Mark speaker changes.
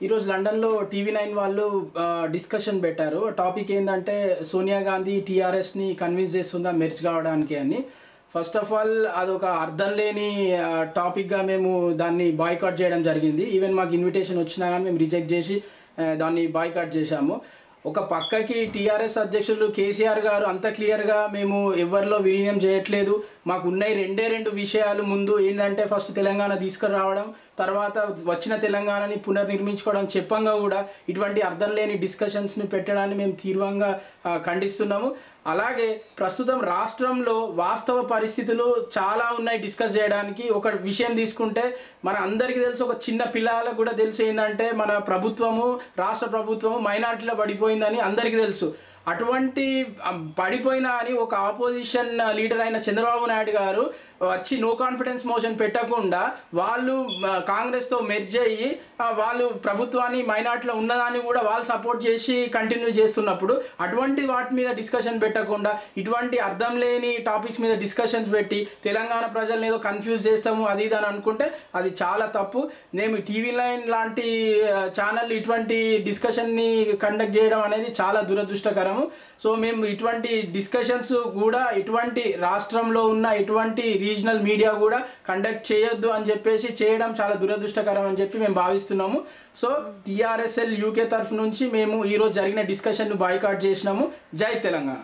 Speaker 1: ఈరోజు లండన్లో టీవీ9 వాళ్ళు డిస్కషన్ పెట్టారు. టాపిక్ ఏంటంటే సోనియా గాంధీ టీఆర్ఎస్ని కన్విన్స్ చేస్తుందా మెర్జ్ కావడానికి అని. ఫస్ట్ ఆఫ్ ఆల్ అదొక అర్థం లేని టాపిక్గా మేము దాన్ని బాయ్కాట్ చేయడం జరిగింది. ఈవెన్ మాకు ఇన్విటేషన్ వచ్చినా కానీ మేము రిజెక్ట్ చేసి దాన్ని బాయ్కాట్ చేశాము. ఒక పక్కకి టీఆర్ఎస్ అధ్యక్షులు కేసీఆర్ గారు అంత క్లియర్గా మేము ఎవరిలో విలీనం చేయట్లేదు, మాకు ఉన్నాయి రెండు విషయాలు. ముందు ఏంటంటే ఫస్ట్ తెలంగాణ తీసుకురావడం, తర్వాత వచ్చిన తెలంగాణని పునర్నిర్మించుకోవడం చెప్పంగా కూడా ఇటువంటి అర్థం లేని డిస్కషన్స్ని పెట్టడాన్ని మేము తీవ్రంగా ఖండిస్తున్నాము. అలాగే ప్రస్తుతం రాష్ట్రంలో వాస్తవ పరిస్థితులు చాలా ఉన్నాయి డిస్కస్ చేయడానికి. ఒక విషయం తీసుకుంటే మన అందరికీ తెలుసు, ఒక చిన్న పిల్లలకు కూడా తెలుసు ఏంటంటే మన ప్రభుత్వము, రాష్ట్ర ప్రభుత్వము మైనారిటీలో పడిపోయిందని అందరికీ తెలుసు. అటువంటి పడిపోయినా అని ఒక ఆపోజిషన్ లీడర్ అయిన చంద్రబాబు నాయుడు గారు వచ్చి నో కాన్ఫిడెన్స్ మోషన్ పెట్టకుండా వాళ్ళు కాంగ్రెస్తో మెర్జ్ అయ్యి వాళ్ళు ప్రభుత్వాన్ని మైనార్టీలో ఉన్నదాన్ని కూడా వాళ్ళు సపోర్ట్ చేసి కంటిన్యూ చేస్తున్నప్పుడు అటువంటి వాటి మీద డిస్కషన్ పెట్టకుండా ఇటువంటి అర్థం లేని టాపిక్స్ మీద డిస్కషన్స్ పెట్టి తెలంగాణ ప్రజల్ని ఏదో కన్ఫ్యూజ్ చేస్తాము అది ఇది అని అనుకుంటే అది చాలా తప్పు. మేము టీవీ9 లాంటి ఛానల్ ఇటువంటి డిస్కషన్ని కండక్ట్ చేయడం అనేది చాలా దురదృష్టకరం. సో మేము ఇటువంటి డిస్కషన్స్ కూడా ఇటువంటి రాష్ట్రంలో ఉన్న ఇటువంటి రీజనల్ మీడియా కూడా కండక్ట్ చేయొద్దు అని చెప్పేసి చేయడం చాలా దురదృష్టకరం అని చెప్పి మేము భావిస్తున్నాము. సో టీఆర్ఎస్ఎల్ యూకే తరఫు నుంచి మేము ఈరోజు జరిగిన డిస్కషన్ను బాయ్కాట్ చేసినాము. జై తెలంగాణ.